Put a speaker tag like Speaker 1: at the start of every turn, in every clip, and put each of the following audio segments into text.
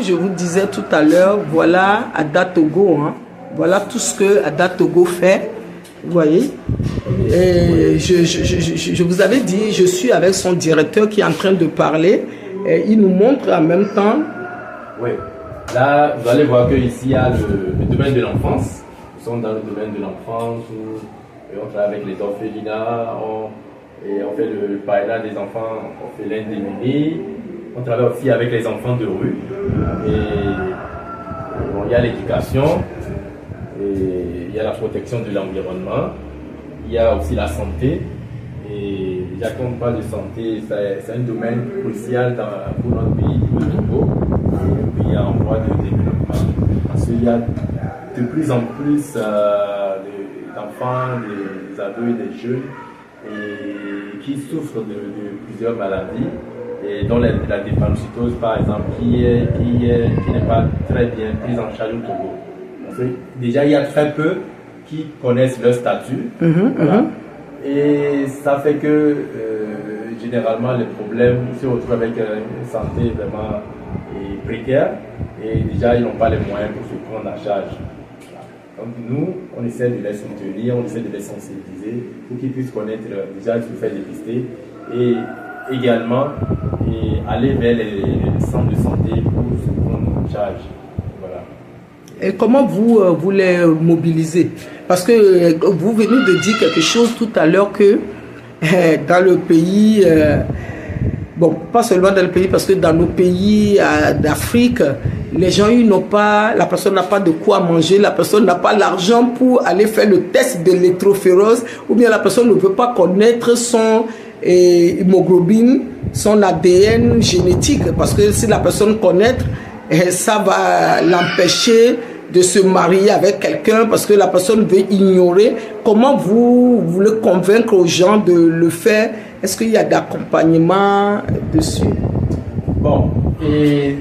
Speaker 1: Je vous disais tout à l'heure, voilà Ada Togo, hein. Voilà tout ce que Ada Togo fait, vous voyez. Et je vous avais dit, je suis avec son directeur qui est en train de parler, et il nous montre en même temps.
Speaker 2: Oui, là vous allez voir qu'ici il y a le domaine de l'enfance. Nous sommes dans le domaine de l'enfance où on travaille avec les orphelinats, on fait le parrainage des enfants orphelins démunis. On travaille aussi avec les enfants de rue. Et bon, il y a l'éducation, il y a la protection de l'environnement, il y a aussi la santé. Et déjà quand on parle de santé, c'est un domaine crucial pour notre pays, le Togo, et un pays en voie de développement. Parce qu'il y a de plus en plus d'enfants, des ados et des jeunes qui souffrent de plusieurs maladies. Et dont la drépanocytose par exemple qui n'est pas très bien prise en charge au Togo. Parce que déjà il y a très peu qui connaissent leur statut. Voilà. Et ça fait que généralement les problèmes se retrouvent avec une santé vraiment précaire et déjà ils n'ont pas les moyens pour se prendre en charge. Donc nous, on essaie de les soutenir, on essaie de les sensibiliser pour qu'ils puissent connaître, déjà se faire dépister et également aller vers les centres de santé pour se prendre en charge. Voilà.
Speaker 1: Et comment vous les mobilisez? Parce que vous venez de dire quelque chose tout à l'heure que dans le pays, bon, pas seulement dans le pays, parce que dans nos pays d'Afrique, les gens, la personne n'a pas de quoi manger, la personne n'a pas l'argent pour aller faire le test de l'électrophérose, ou bien la personne ne veut pas connaître son hémoglobine, son ADN génétique, parce que si la personne connaît, ça va l'empêcher de se marier avec quelqu'un parce que la personne veut ignorer. Comment vous voulez convaincre aux gens de le faire? Est-ce qu'il y a d'accompagnement dessus?
Speaker 2: Bon, et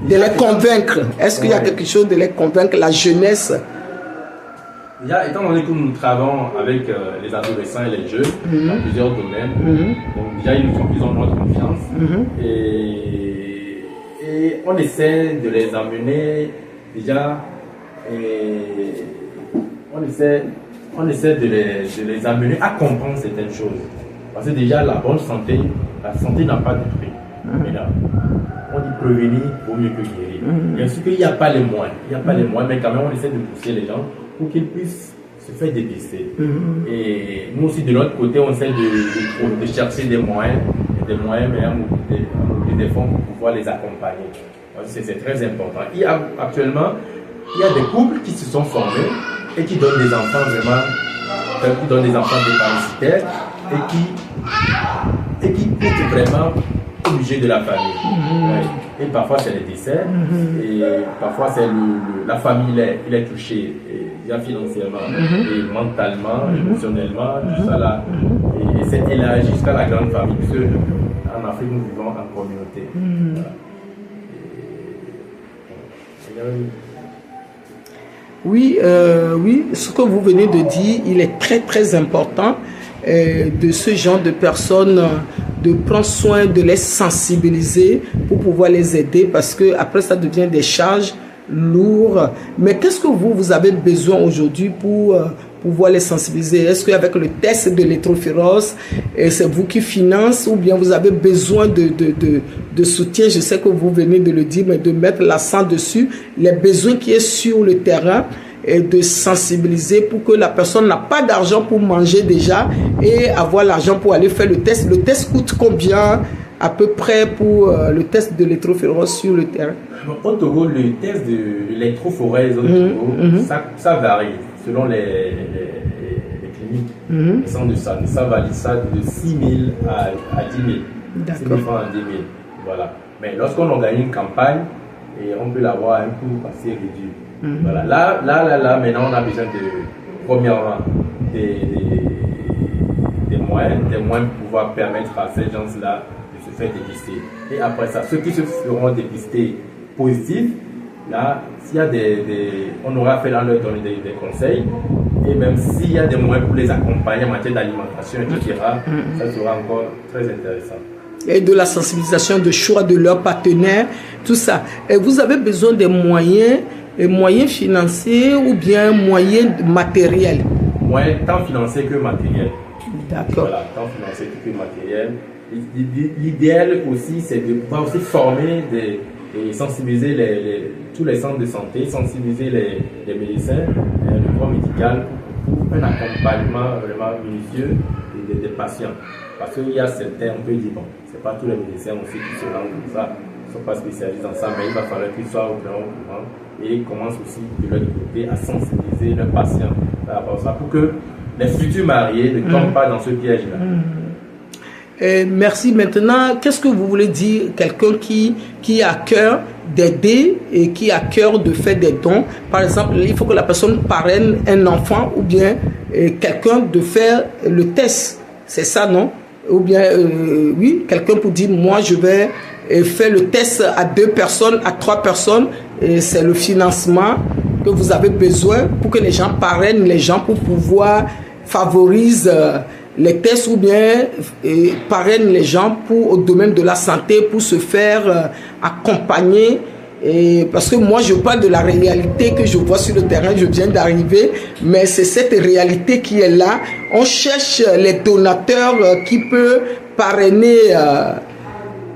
Speaker 1: de les convaincre. Est-ce qu'il y a quelque chose de les convaincre, la jeunesse?
Speaker 2: Déjà, étant donné que nous travaillons avec les adolescents et les jeunes dans plusieurs domaines, donc déjà ils ont notre confiance et on essaie de les amener déjà on essaie de les amener à comprendre certaines choses. Parce que déjà la bonne santé, la santé n'a pas de prix. Mais là, on dit prévenir vaut mieux que guérir. Bien sûr qu'il n'y a pas les moyens, mais quand même on essaie de pousser les gens pour qu'ils puissent se faire dépister. Et nous aussi de notre côté, on essaie de chercher des moyens, mais des fonds pour pouvoir les accompagner. C'est très important. Actuellement, il y a des couples qui se sont formés et qui donnent des enfants drépanocytaires et qui coûtent vraiment au budget de la famille. Et parfois c'est les décès, et parfois c'est la famille il est touchée déjà financièrement, et mentalement, émotionnellement, tout ça là. Et c'est élargi jusqu'à la grande famille, parce qu'en Afrique nous vivons en communauté.
Speaker 1: Oui, ce que vous venez de dire, il est très très important de ce genre de personnes, de prendre soin, de les sensibiliser pour pouvoir les aider, parce que après ça devient des charges lourdes. Mais qu'est-ce que vous avez besoin aujourd'hui pour pouvoir les sensibiliser? Est-ce qu'avec le test de l'électrophérose, c'est vous qui financez, ou bien vous avez besoin de soutien? Je sais que vous venez de le dire, mais de mettre l'accent dessus, les besoins qui est sur le terrain, et de sensibiliser pour que la personne n'a pas d'argent pour manger déjà et avoir l'argent pour aller faire le test. Le test coûte combien à peu près pour le test de l'électrophérose sur le terrain?
Speaker 2: Au Togo, le test de l'électrophérose ça varie selon les cliniques. Les centres de santé, ça varie ça de 6 000 à 10 000.
Speaker 1: D'accord.
Speaker 2: 6 000 francs à 10 000. Voilà. Mais lorsqu'on organise une campagne, et on peut l'avoir à un coût assez réduit. Voilà. Là, maintenant, on a besoin premièrement, des moyens pour pouvoir permettre à ces gens-là de se faire dépister. Et après ça, ceux qui se feront dépister positifs, là, s'il y a on aura fait leur donner des conseils, et même s'il y a des moyens pour les accompagner en matière d'alimentation, etc., ça sera encore très intéressant.
Speaker 1: et de la sensibilisation, de choix de leur partenaire, tout ça. Et vous avez besoin des moyens financiers ou bien moyens matériels?
Speaker 2: Moyens tant financiers que matériels.
Speaker 1: D'accord.
Speaker 2: Voilà, tant financiers que matériels. L'idéal aussi, c'est de pouvoir aussi former et sensibiliser tous les centres de santé, sensibiliser les médecins, le corps médical pour un accompagnement vraiment minutieux des patients. Parce qu'il y a certains, on peut dire, bon, c'est pas tous les médecins aussi qui se lancent comme ça, ils ne sont pas spécialisés dans ça, mais il va falloir qu'ils soient au courant et ils commencent aussi de leur côté à sensibiliser leurs patients par rapport à ça pour que les futurs mariés ne tombent pas dans ce piège-là.
Speaker 1: Merci. Maintenant, qu'est-ce que vous voulez dire quelqu'un qui a à cœur d'aider et qui a à cœur de faire des dons? Par exemple, il faut que la personne parraine un enfant ou bien quelqu'un de faire le test. C'est ça, non? Ou bien, oui, quelqu'un pour dire, moi, je vais faire le test à 2 personnes, à 3 personnes. Et c'est le financement que vous avez besoin pour que les gens parrainent les gens pour pouvoir favoriser les tests ou bien parrainent les gens au domaine de la santé pour se faire accompagner. Et parce que moi, je parle de la réalité que je vois sur le terrain, je viens d'arriver, mais c'est cette réalité qui est là. On cherche les donateurs qui peuvent parrainer.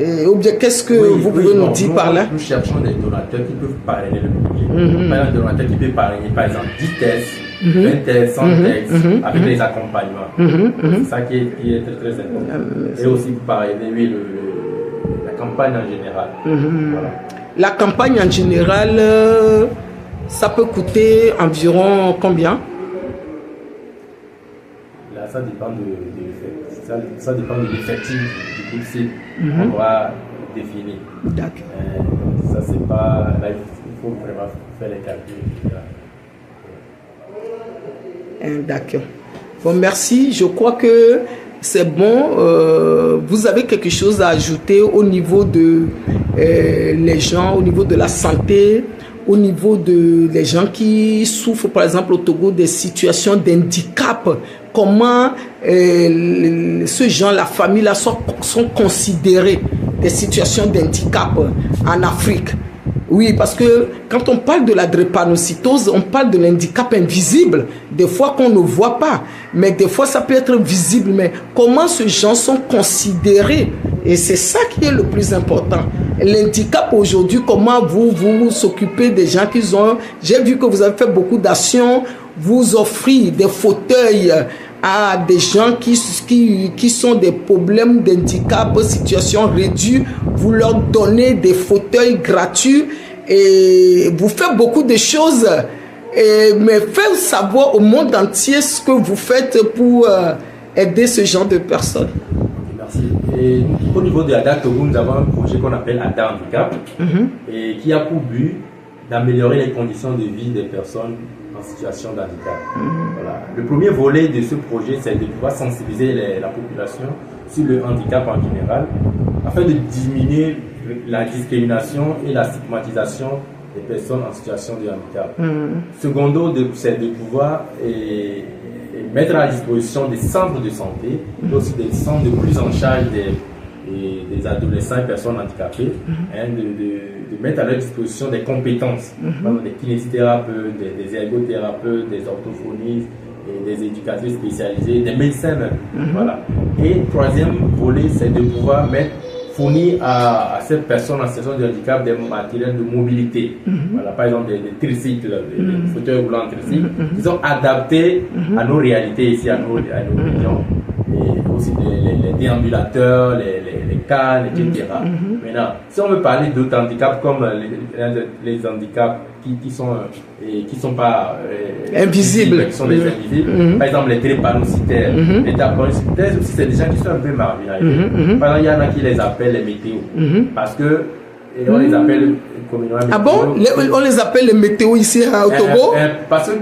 Speaker 1: Ou bien, qu'est-ce que vous pouvez nous dire par là?
Speaker 2: Nous cherchons des donateurs qui peuvent parrainer le projet. Par exemple, un donateur qui peut parrainer, par exemple, 10 tests, 20 tests, 100 tests, avec les accompagnements. C'est ça qui est très, très important. Et aussi pour parrainer, oui, la campagne en général. Voilà.
Speaker 1: La campagne en général, ça peut coûter environ combien?
Speaker 2: Là, ça dépend ça dépend de l'effectif du groupe cible. On doit définir.
Speaker 1: D'accord.
Speaker 2: Ça, c'est pas. Là, il faut vraiment faire les calculs.
Speaker 1: D'accord. Bon, merci. Je crois que c'est bon. Vous avez quelque chose à ajouter au niveau de les gens, au niveau de la santé, au niveau des gens qui souffrent, par exemple, au Togo, des situations d'handicap. Comment ces gens, la famille, là, sont considérés des situations d'handicap en Afrique? Oui, parce que quand on parle de la drépanocytose, on parle de l'handicap invisible, des fois qu'on ne voit pas, mais des fois ça peut être visible. Mais comment ces gens sont considérés? Et c'est ça qui est le plus important. L'handicap aujourd'hui, comment vous occupez des gens qui ont... J'ai vu que vous avez fait beaucoup d'actions, vous offrez des fauteuils à des gens qui sont des problèmes d'handicap, situation réduite, vous leur donnez des fauteuils gratuits et vous faites beaucoup de choses. Mais faites savoir au monde entier ce que vous faites pour aider ce genre de personnes.
Speaker 2: Merci. Et au niveau de ADA Togo, nous avons un projet qu'on appelle ADA Handicap et qui a pour but d'améliorer les conditions de vie des personnes en situation de handicap. Voilà. Le premier volet de ce projet, c'est de pouvoir sensibiliser la population sur le handicap en général, afin de diminuer la discrimination et la stigmatisation des personnes en situation de handicap. Secondo, c'est de pouvoir mettre à la disposition des centres de santé, mais aussi des centres de prise en charge des adolescents et personnes handicapées, de mettre à leur disposition des compétences, des kinésithérapeutes, des ergothérapeutes, des orthophonistes, et des éducateurs spécialisés, des médecins même. Voilà. Et troisième volet, c'est de pouvoir fournir à ces personnes en situation de handicap des matériels de mobilité. Voilà, par exemple des tricycles, des fauteuils roulants tricycles, qui sont adaptés à nos réalités ici, à nos régions. Et aussi les déambulateurs, les cannes, etc. Maintenant, si on veut parler d'autres handicaps comme les handicaps qui sont pas
Speaker 1: invisibles,
Speaker 2: qui sont des invisibles, par exemple les drépanocytaires, les drépanocytaires aussi, c'est des gens qui sont un peu marginalisés. Par exemple, il y en a qui les appellent les météos, parce que on les appelle communément météos.
Speaker 1: Ah bon? On les appelle les météos ici au Togo?
Speaker 2: Parce que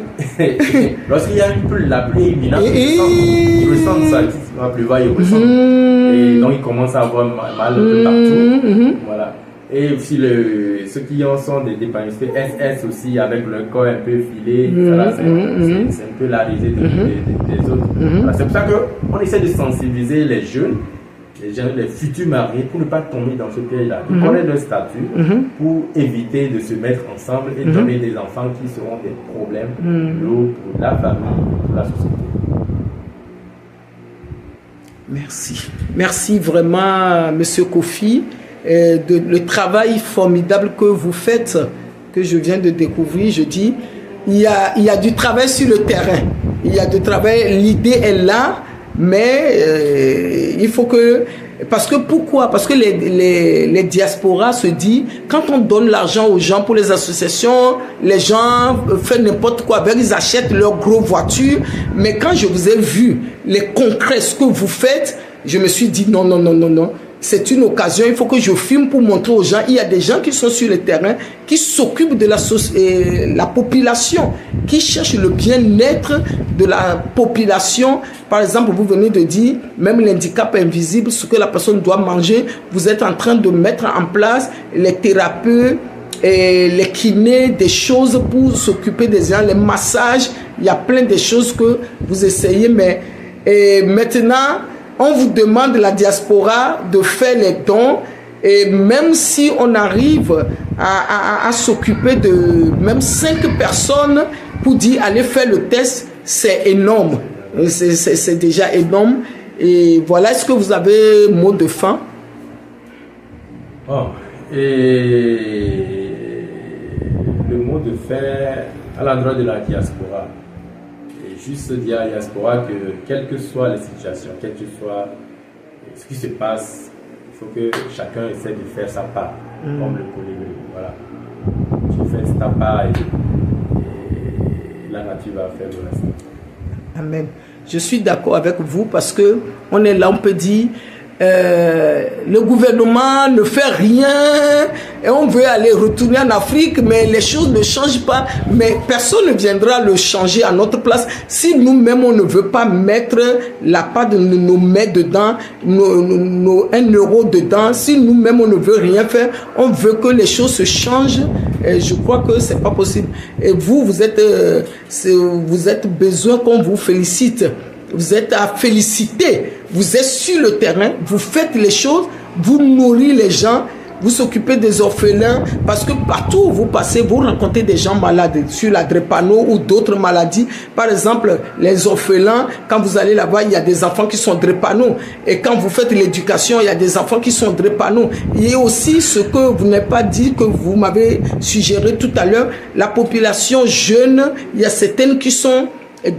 Speaker 2: lorsqu'il y a la pluie imminente, ils ressentent ça, il va pleuvoir, ils ressentent. Et donc ils commencent à avoir mal un peu partout. Voilà. Et aussi ceux qui en sont des drépanocytaires SS aussi, avec le corps un peu filé, c'est un peu la risée des autres. Voilà. C'est pour ça qu'on essaie de sensibiliser les jeunes les futurs mariés, pour ne pas tomber dans ce piège-là, de connaître leur statut pour éviter de se mettre ensemble et donner des enfants qui seront des problèmes pour la famille, pour la société.
Speaker 1: Merci. Merci vraiment, Monsieur Kofi, le travail formidable que vous faites, que je viens de découvrir. Je dis, il y a du travail sur le terrain. Il y a du travail, l'idée est là, mais il faut que... Parce que pourquoi? Parce que les diasporas se disent, quand on donne l'argent aux gens pour les associations, les gens font n'importe quoi avec, ils achètent leurs gros voitures. Mais quand je vous ai vu les concrets, ce que vous faites, je me suis dit non. C'est une occasion, il faut que je filme pour montrer aux gens. Il y a des gens qui sont sur le terrain, qui s'occupent de la population, qui cherchent le bien-être de la population. Par exemple, vous venez de dire, même l'handicap invisible, ce que la personne doit manger, vous êtes en train de mettre en place les thérapeutes, et les kinés, des choses pour s'occuper des gens, les massages. Il y a plein de choses que vous essayez, mais maintenant, on vous demande, la diaspora, de faire les dons. Et même si on arrive à s'occuper de même 5 personnes pour dire allez faire le test, c'est énorme. C'est déjà énorme. Et voilà, est-ce que vous avez mot de fin?
Speaker 2: Et le mot de fin à l'endroit de la diaspora. Juste dire à la diaspora que, quelles que soient les situations, quel que soit ce qui se passe, il faut que chacun essaie de faire sa part, comme le collègue. Voilà. Tu fais ta part et la nature va faire le reste.
Speaker 1: Amen. Je suis d'accord avec vous parce que on est là, on peut dire le gouvernement ne fait rien et on veut aller retourner en Afrique, mais les choses ne changent pas. Mais personne ne viendra le changer à notre place si nous-mêmes on ne veut pas mettre la part de nos mains dedans, nos 1 euro dedans. Si nous-mêmes on ne veut rien faire, on veut que les choses se changent. Et je crois que c'est pas possible. Et vous êtes besoin qu'on vous félicite. Vous êtes à féliciter. Vous êtes sur le terrain, vous faites les choses, vous nourrissez les gens, vous s'occupez des orphelins, parce que partout où vous passez, vous rencontrez des gens malades, sur la drépano ou d'autres maladies. Par exemple, les orphelins, quand vous allez là-bas, il y a des enfants qui sont drépano. Et quand vous faites l'éducation, il y a des enfants qui sont drépano. Il y a aussi ce que vous n'avez pas dit, que vous m'avez suggéré tout à l'heure, la population jeune, il y a certaines qui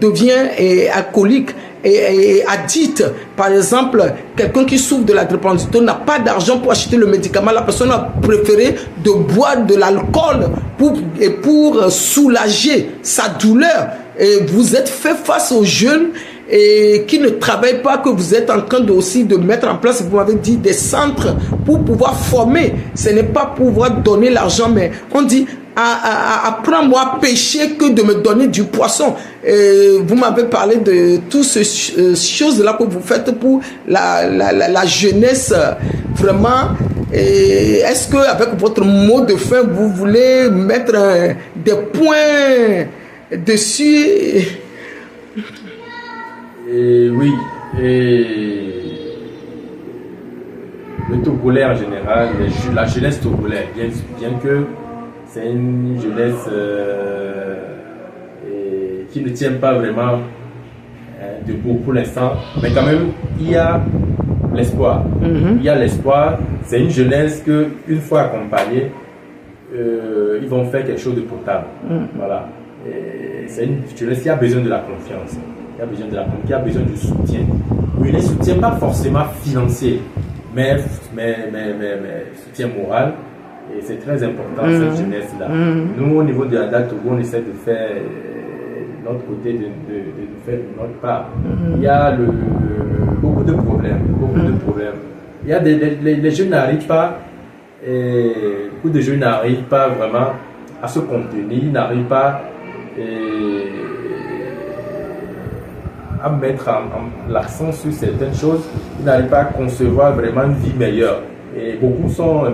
Speaker 1: devient alcoolique et addict. Par exemple, quelqu'un qui souffre de la drépanocytose n'a pas d'argent pour acheter le médicament. La personne a préféré de boire de l'alcool pour soulager sa douleur. Et vous êtes fait face aux jeunes et qui ne travaillent pas, que vous êtes en train aussi de mettre en place, vous m'avez dit, des centres pour pouvoir former. Ce n'est pas pouvoir donner l'argent, mais on dit apprends-moi à pêcher que de me donner du poisson. Vous m'avez parlé de toutes ces choses-là que vous faites pour la jeunesse, vraiment. Est-ce que avec votre mot de fin, vous voulez mettre des points dessus?
Speaker 2: Oui. Le Togolais en général, la jeunesse togolaise, bien que c'est une jeunesse qui ne tient pas vraiment debout pour l'instant, mais quand même, il y a l'espoir. Il y a l'espoir. C'est une jeunesse que, une fois accompagnée, ils vont faire quelque chose de potable. Voilà. C'est une jeunesse qui a besoin de la confiance, qui a besoin du soutien. Oui, le soutien pas forcément financier, mais soutien moral. Et c'est très important, cette jeunesse-là. Nous, au niveau de la date Togo, on essaie de faire notre côté, de faire notre part. Il y a beaucoup de problèmes. Il y a les jeunes n'arrivent pas, beaucoup de jeunes n'arrivent pas vraiment à se contenir, n'arrivent pas à mettre l'accent sur certaines choses, ils n'arrivent pas à concevoir vraiment une vie meilleure. Et beaucoup sont un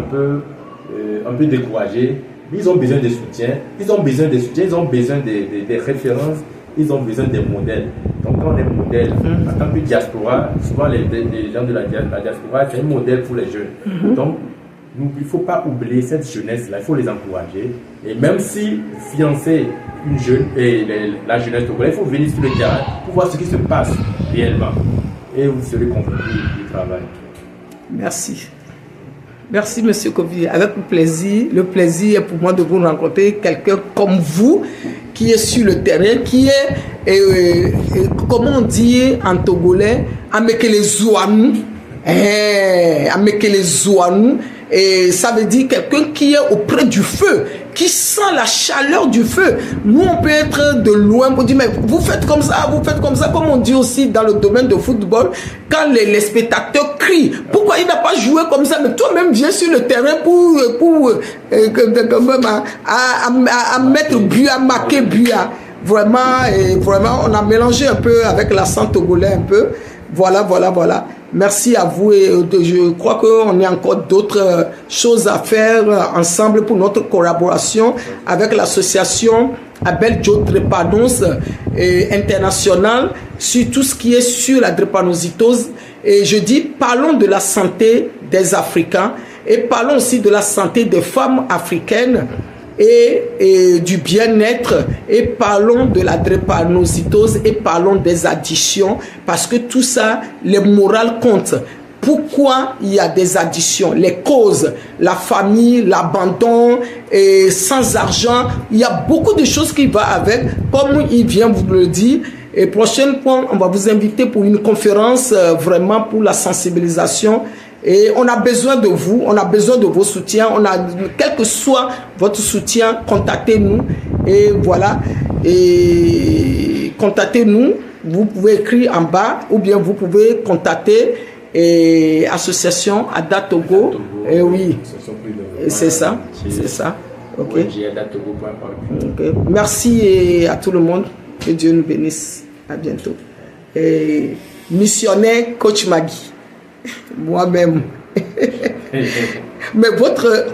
Speaker 2: peu découragés. Ils ont besoin de soutien, ils ont besoin des références, ils ont besoin des modèles. Donc quand on est modèle, en tant que diaspora, souvent les gens de la diaspora, c'est un modèle pour les jeunes. Donc, il ne faut pas oublier cette jeunesse-là, il faut les encourager. Et même si fiancer une jeune, et la jeunesse togolaise, il faut venir sur le terrain pour voir ce qui se passe réellement. Et vous serez convaincus du travail.
Speaker 1: Merci. Merci, Monsieur Kofi. Avec plaisir. Le plaisir est pour moi de vous rencontrer quelqu'un comme vous, qui est sur le terrain, qui est, comment on dit en togolais, Amekele Zouanou. Amekele Zouanou. Et ça veut dire quelqu'un qui est auprès du feu, qui sent la chaleur du feu. Nous, on peut être de loin pour dire, mais vous faites comme ça, comme on dit aussi dans le domaine de football, quand les spectateurs crient, pourquoi il n'a pas joué comme ça? Mais toi-même, viens sur le terrain pour à mettre but, à marquer but. Vraiment, on a mélangé un peu avec l'accent togolais un peu. Voilà. Merci à vous et je crois qu'on a encore d'autres choses à faire ensemble pour notre collaboration avec l'association Abel Joe Drépanoz internationale sur tout ce qui est sur la drépanocytose. Et je dis, parlons de la santé des Africains et parlons aussi de la santé des femmes africaines et du bien-être, et parlons de la drépanocytose et parlons des addictions, parce que tout ça, les morales comptent. Pourquoi il y a des addictions? Les causes, la famille, l'abandon, et sans argent, il y a beaucoup de choses qui vont avec, comme il vient vous le dire. Et prochaine fois, on va vous inviter pour une conférence vraiment pour la sensibilisation. Et on a besoin de vous, on a besoin de vos soutiens, quel que soit votre soutien, contactez-nous. Et voilà, et contactez-nous, vous pouvez écrire en bas, ou bien vous pouvez contacter Association Ada Togo. Et oui, c'est ça. Okay. Okay. Merci à tout le monde, que Dieu nous bénisse, à bientôt. Et missionnaire Coach Maggie. Moi-même. Mais votre